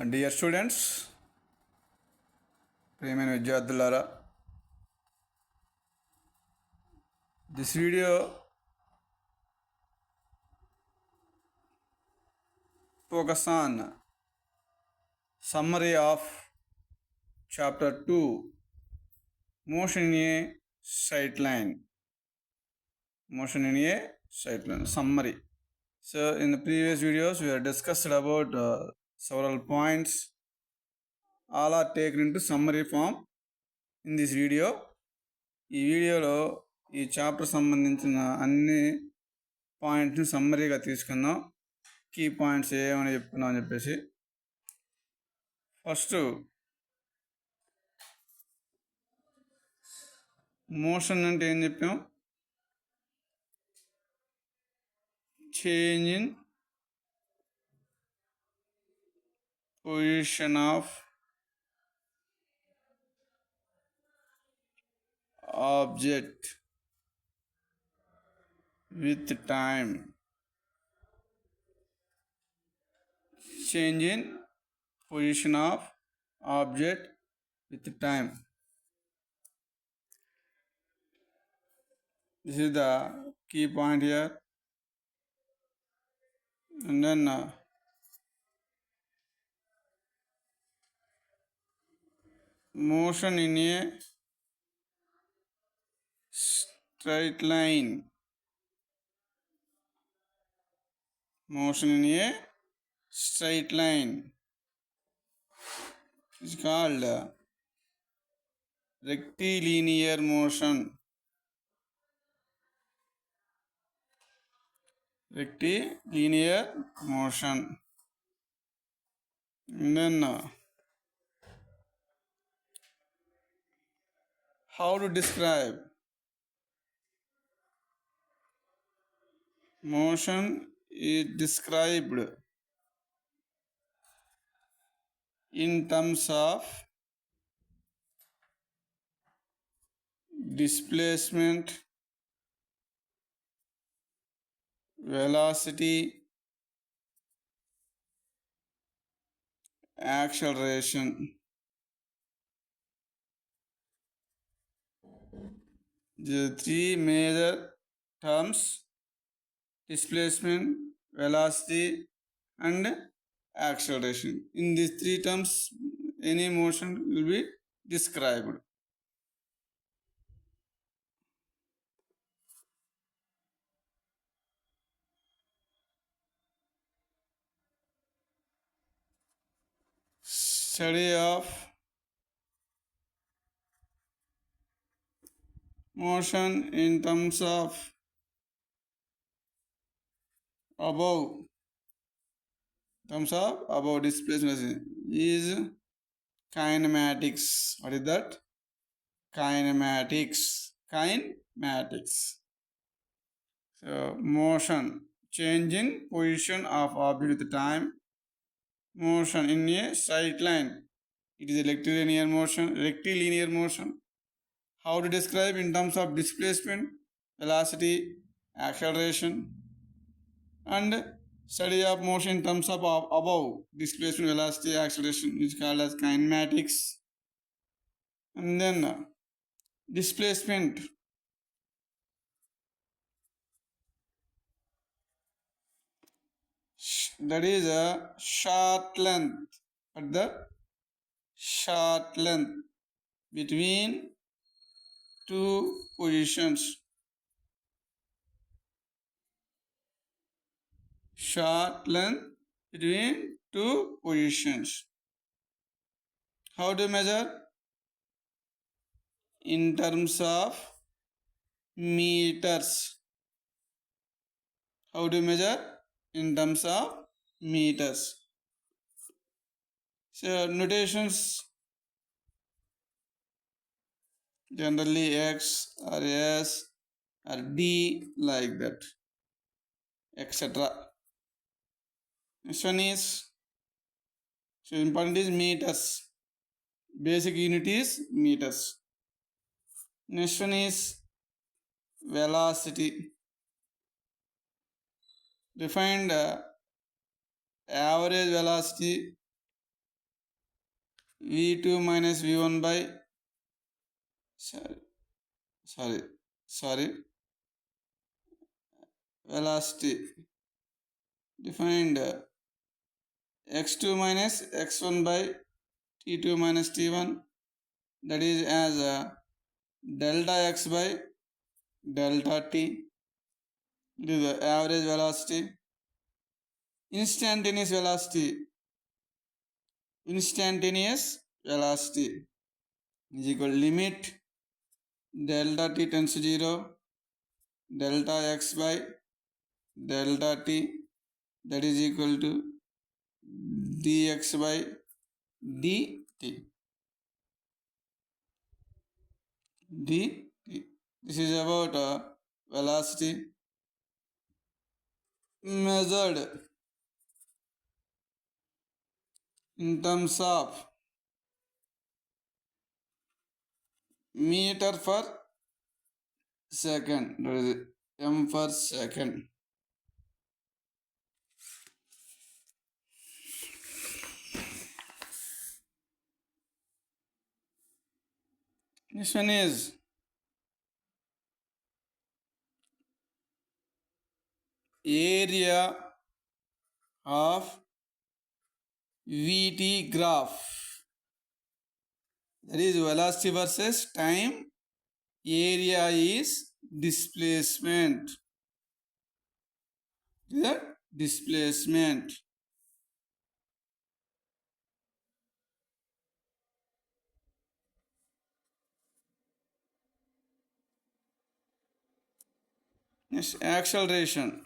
Dear students, ప్రియమైన విద్యార్థులారా, this video focus on summary of chapter 2, motion in a straight line. Motion in a straight line summary. So in the previous videos we have discussed about several points. All are taken into summary form in this video. ఈ వీడియోలో ఈ chapter సంబంధించిన అన్ని పాయింట్స్ని సమ్మరీగా తీసుకుందాం. Key points ఏమని చెప్పుకుందాం అని చెప్పేసి. ఫస్ట్ మోషన్ అంటే ఏం చెప్పాం? Change in position of object with time. Change in position of object with time. This is the key point here. And then motion in a straight line. Motion in a straight line is called rectilinear motion. Rectilinear motion. And then how to describe motion is described in terms of displacement, velocity, acceleration. The three major terms: displacement, velocity and acceleration. In these three terms any motion will be described. Study of motion in terms of above displacement is kinematics. What is that? Kinematics. So motion, change in position of object with time. Motion in a straight line, it is a rectilinear motion. How to describe in terms of displacement, velocity, acceleration. And study of motion in terms of above displacement, velocity, acceleration is called as kinematics. And then displacement, that is a short length, at the short length between two positions. Short length between two positions. How to measure? In terms of meters. How to measure? In terms of meters. So notations, generally x or s or d, like that, etc. Next one is, so important is meters. Basic unit is meters. Next one is velocity. Defined average velocity v2 minus v1 by sorry velocity defined x2 minus x1 by t2 minus t1, that is as delta x by delta t. It is the average velocity. Instantaneous velocity is equal to limit delta t tends to 0, delta x by delta t, that is equal to dx by dt. This is about velocity measured in terms of meter per second, that is m per second. This one is area of VT graph, that is velocity versus time. Area is displacement. The displacement. Next, acceleration.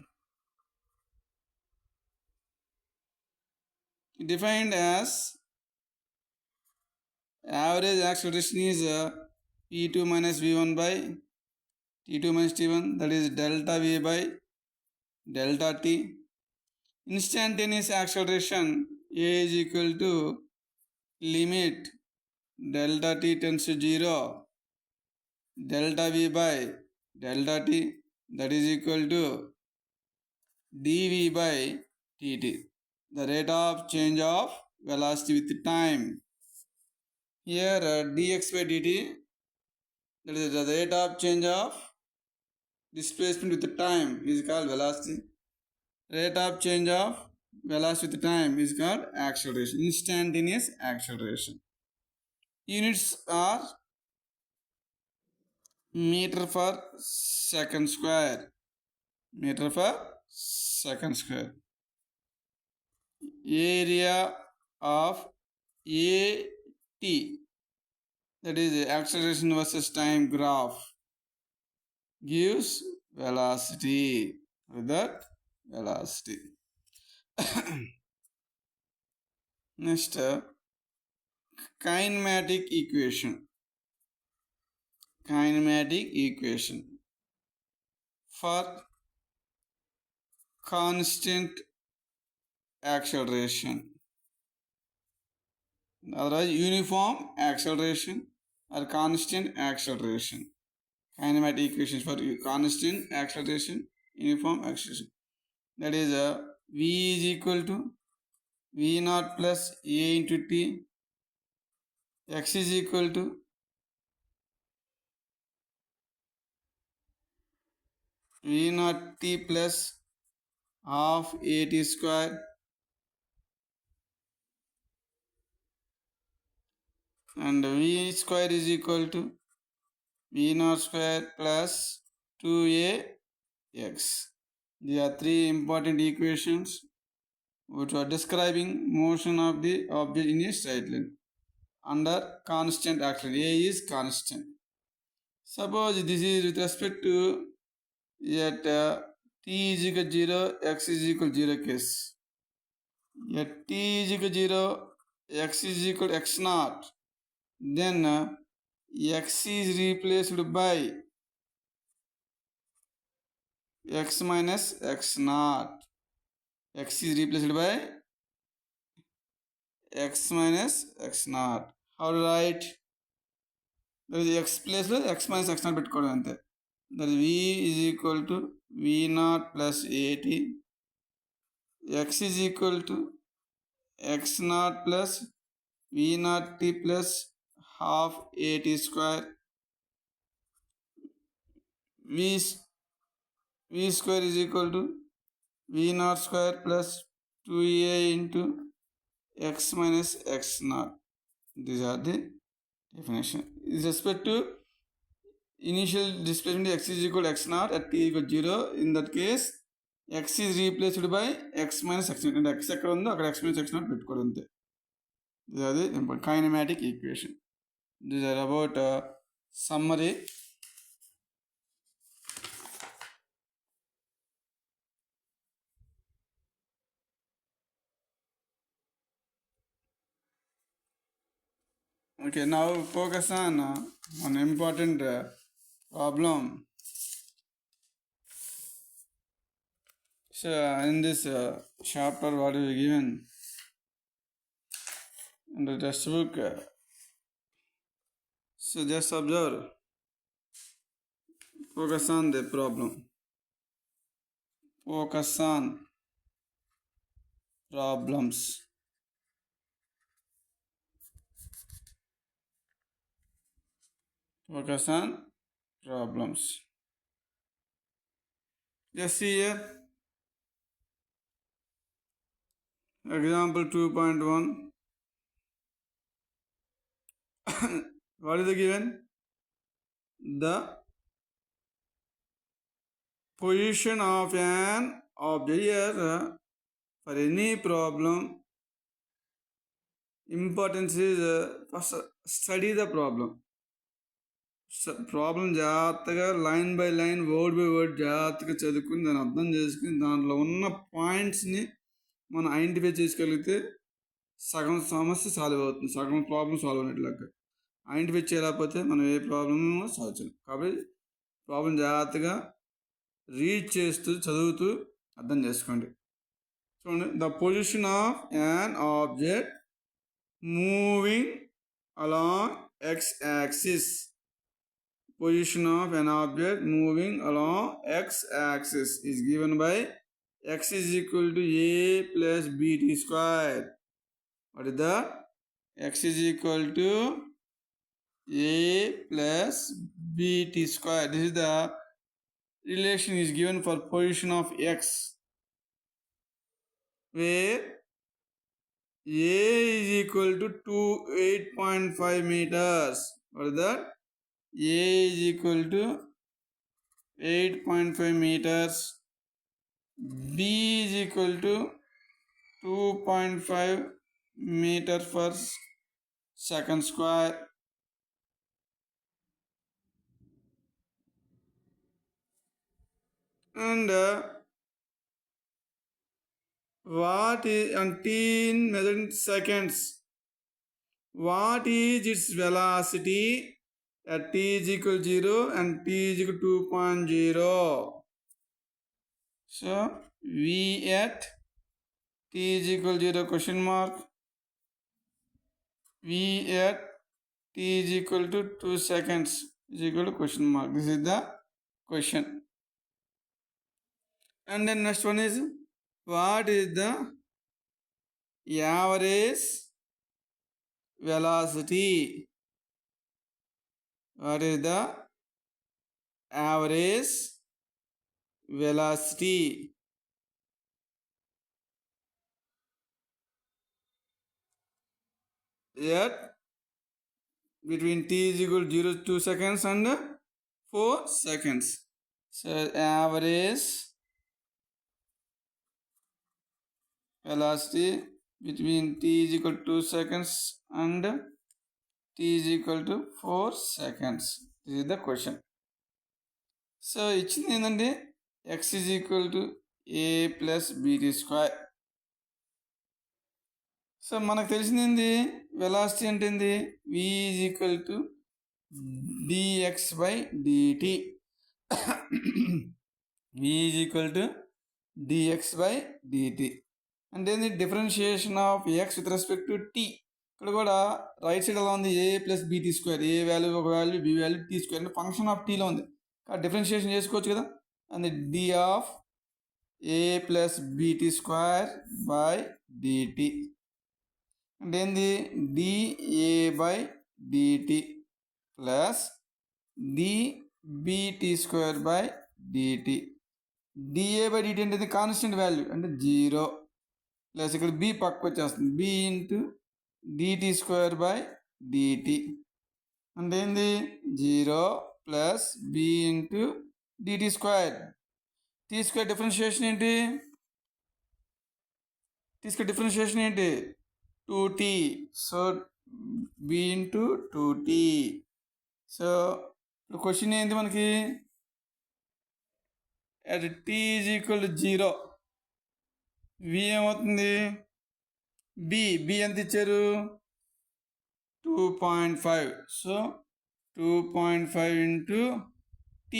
Defined as average acceleration is p2 minus v1 by t2 minus t1, that is delta v by delta t. Instantaneous acceleration a is equal to limit delta t tends to 0, delta v by delta t, that is equal to dv by dt, the rate of change of velocity with time. Here dx by dt, that is the rate of change of displacement with time, is called velocity. Rate of change of velocity with time is called acceleration, instantaneous acceleration. Units are meter per second square. Meter per second square. Area of AT, that is acceleration versus time graph, gives velocity. With that, velocity. Next, kinematic equation. Kinematic equation for constant acceleration, otherwise uniform acceleration or constant acceleration. Kinematic equations for constant acceleration, uniform acceleration, that is v is equal to v naught plus a into t, x is equal to v naught t plus half a t square, and v square is equal to v naught square plus 2ax. These are three important equations which are describing motion of the object in a straight line under constant acceleration. A is constant. Suppose this is with respect to at t is equal to 0, x is equal to 0 case. At t is equal to 0, x is equal to x naught, then x is replaced by x minus x naught. X is replaced by x minus x naught. How to write? There is x place lo x minus x naught పెట్టుకోవడం అంతే. That is v is equal to v naught plus at, x is equal to x naught plus v naught t plus half a t square v square is equal to v naught square plus 2a into x minus x naught. These are the definition. With respect to initial displacement x is equal to x naught at t equal to 0. In that case, x is replaced by x minus x naught. And x ఎక్కడ ఉందో అక్కడ x minus x naught పెట్టుకోవడం అంతే. These are the kinematic equation. These are about summary. Okay, now focus on an important problem. So in this chapter, what is given in the textbook? So just observe. Focus on the problem. Focus on problems. Focus on problems. Just see here. Example 2.1. What is the given? The position of an object here for any problem. Importance is first study the problem. Problem జాగ్రత్తగా line by line word by word జాగ్రత్తగా చదువుకుని దాన్ని అర్థం చేసుకుని దాంట్లో ఉన్న పాయింట్స్ని మనం ఐడెంటిఫై చేసుకోగలిగితే సగం సమస్య సాల్వ్ అవుతుంది, సగం ప్రాబ్లం సాల్వ్ అయినట్లుగా. ఐడెంటిఫై చేయలేకపోతే మనం ఏ ప్రాబ్లం సాల్వ్ చేయలేం. కాబట్టి ప్రాబ్లం జాగ్రత్తగా రీడ్ చేస్తూ చదువుతూ అర్థం చేసుకోండి. చూడండి, the position of an object moving along X axis. Position of an object moving along x-axis is given by x is equal to a plus bt square. What is that? X is equal to a plus bt square. This is the relation is given for position of x, where a is equal to 8.5 meters. What is that? A is equal to 8.5 meters. B is equal to 2.5 meter per second square. And what is and t in measured seconds? What is its velocity at t is equal to 0 and t is equal to 2.0. So v at t is equal to 0 question mark. V at t is equal to 2 seconds is equal to question mark. This is the question. And then next one is, what is the average velocity? What is the average velocity? At between t is equal to 0 to 2 seconds and 4 seconds. So average velocity between t is equal to 2 seconds and t is equal to 4 seconds. This is the question. So ఇచ్చింది ఏంటంటే x is equal to a plus bt square. So మనకు తెలిసింది ఏంది, velocity అంటే ఏంది, v is equal to dx by dt. v is equal to dx by dt అంటే ఏంది, differentiation of x with respect to t. ఇక్కడ కూడా right side ఎలా ఉంది, A plus BT square, A value ఒక value, B value, T square అంటే function of టీలో ఉంది. కాబట్టి డిఫరెన్షియేషన్ చేసుకోవచ్చు కదా. And D of A plus BT square by DT అంటే ఏంది dA by dt plus dBt square by dt. dA by dt అంటే కాన్స్టెంట్ వాల్యూ అంటే 0 ప్లస్ ఇక్కడ b పక్కకు వచ్చేస్తుంది b into dt square by dt అంటే ఏంది 0 plus b into dt square. t square differentiation ఏంటి? t స్క్వేర్ డిఫరెన్షియేషన్ ఏంటి? 2t. So b into 2t. So ఇప్పుడు క్వశ్చన్ ఏంటి మనకి? at t is equal to 0 v ఏమవుతుంది? b ఎంత ఇచ్చారు? 2.5. సో 2.5 ఇంటూ t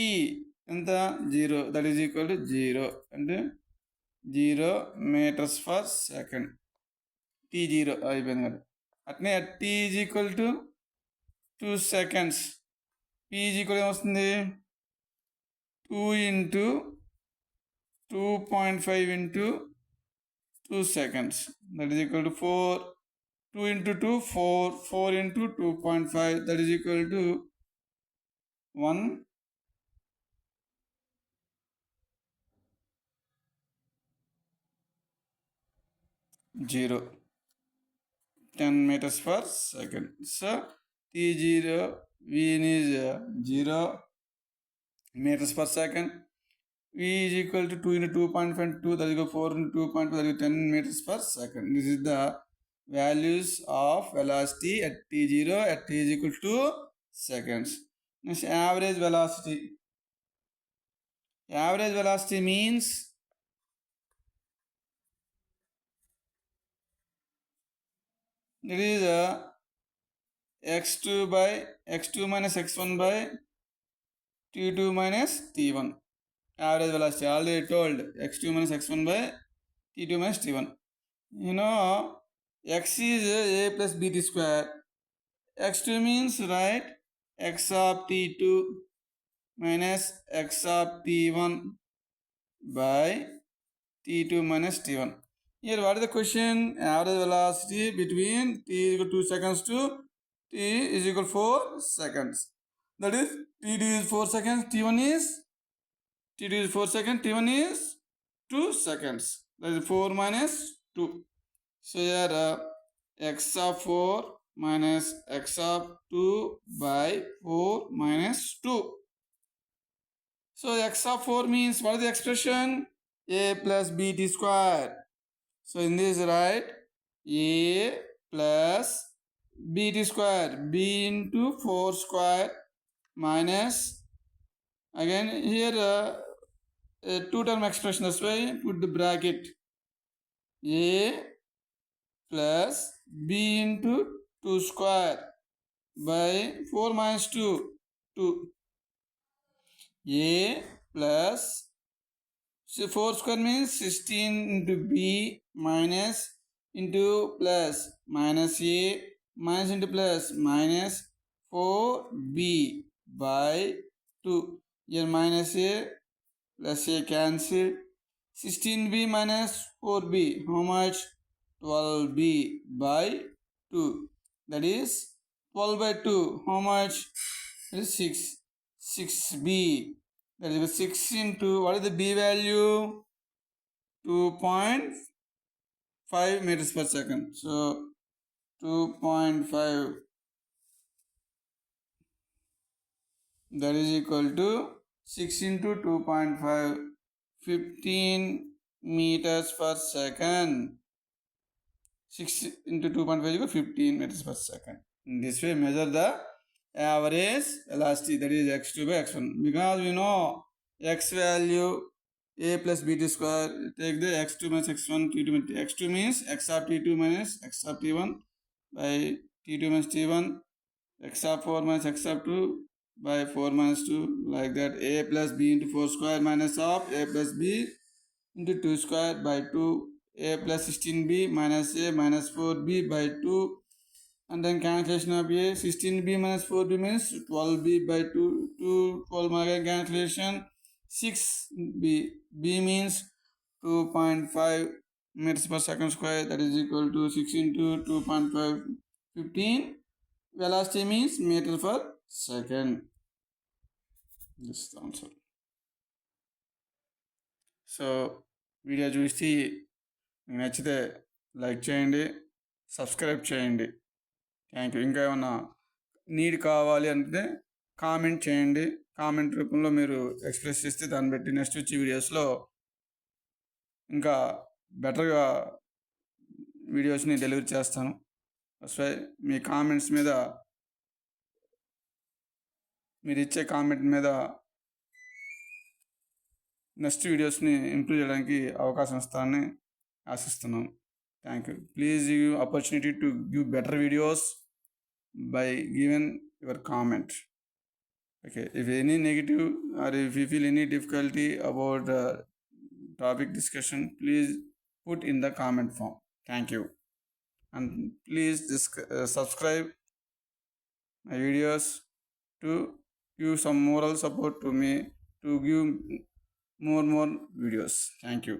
ఎంత? 0. దట్ ఈజ్ ఈక్వల్ టు 0 అంటే 0 మీటర్స్ పర్ సెకండ్. t 0 అయిపోయింది కదా. అట్నే t is equal to 2 seconds. p is equal ఏమొస్తుంది? 2 into 2.5 into 2 seconds. That is equal to 4. 2 into 2, 4. 4 into 2.5. That is equal to 1. 0. 10 meters per second. So t0 v is 0 meters per second. v is equal to 2 into 2.5 2, that is equal to 4 into 2.5, that is 10 meters per second. This is the values of velocity at t0 at t is equal to 2 seconds. Next, average velocity. Average velocity means it is x2 by x2 minus x1 by t2 minus t1. Average velocity already told x2 minus x1 by t2 minus t1. You know x is a plus bt square. x2 means right x of t2 minus x of t1 by t2 minus t1. Here what is the question? Average velocity between t is equal to 2 seconds to t is equal to 4 seconds. That is t2 is 4 seconds, t1 is 4 seconds, t1 is 2 seconds. That is 4 minus 2. So here x of 4 minus x of 2 by 4 minus 2. So x of 4 means what is the expression? A plus bt square. So in this right, a plus bt square, b into 4 square minus, again here a two term expression, that's why put the bracket, a plus b into 2 square by 4 minus 2, 2. A plus, so 4 square means 16 into b minus into plus minus a minus into plus minus 4b by 2. Here minus a plus a cancel. 16b minus 4b, how much? 12b by 2. That is 12 by 2, how much? That is 6. 6b. That is 6 into, what is the b value? 2.5 meters per second. So 2.5, that is equal to 6 into 2.5, 15 meters per second. 6 into 2.5 is equal to 15 meters per second. In this way, measure the average velocity, that is x2 by x1. Because we know x value a plus bt square, take the x2 minus x1, t2 minus t. x2 means x of t2 minus x of t1 by t2 minus t1, x of 4 minus x of 2 by 4 minus 2, like that. A plus b into 4 square minus of a plus b into 2 square by 2, a plus 16b minus a minus 4b by 2, and then cancellation of a. 16b minus 4b means 12b by 2, 12 again cancellation. 6b, b means 2.5 meters per second square, that is equal to 6 into 2.5, 15. Velocity means meter per second. This is the answer. So video చూసి నచ్చితే like చేయండి, subscribe చేయండి. Thank you. ఇంకా ఏమన్నా need కావాలి అంటే comment చేయండి. Comment రూపంలో మీరు ఎక్స్ప్రెస్ చేస్తే దాన్ని బట్టి నెక్స్ట్ వచ్చే వీడియోస్లో ఇంకా బెటర్గా వీడియోస్ని డెలివరీ చేస్తాను. సో మీ కామెంట్స్ మీద, మీరు ఇచ్చే కామెంట్ మీద నెక్స్ట్ వీడియోస్ని ఇంప్రూవ్ చేయడానికి అవకాశం ఇస్తానని ఆశిస్తున్నాను. Thank you. Please give opportunity to give better videos by giving your comment. Okay, if any negative or if you feel any difficulty about topic discussion, please put in the comment form. Thank you. And please subscribe my videos to give some moral support to me to give more videos. Thank you.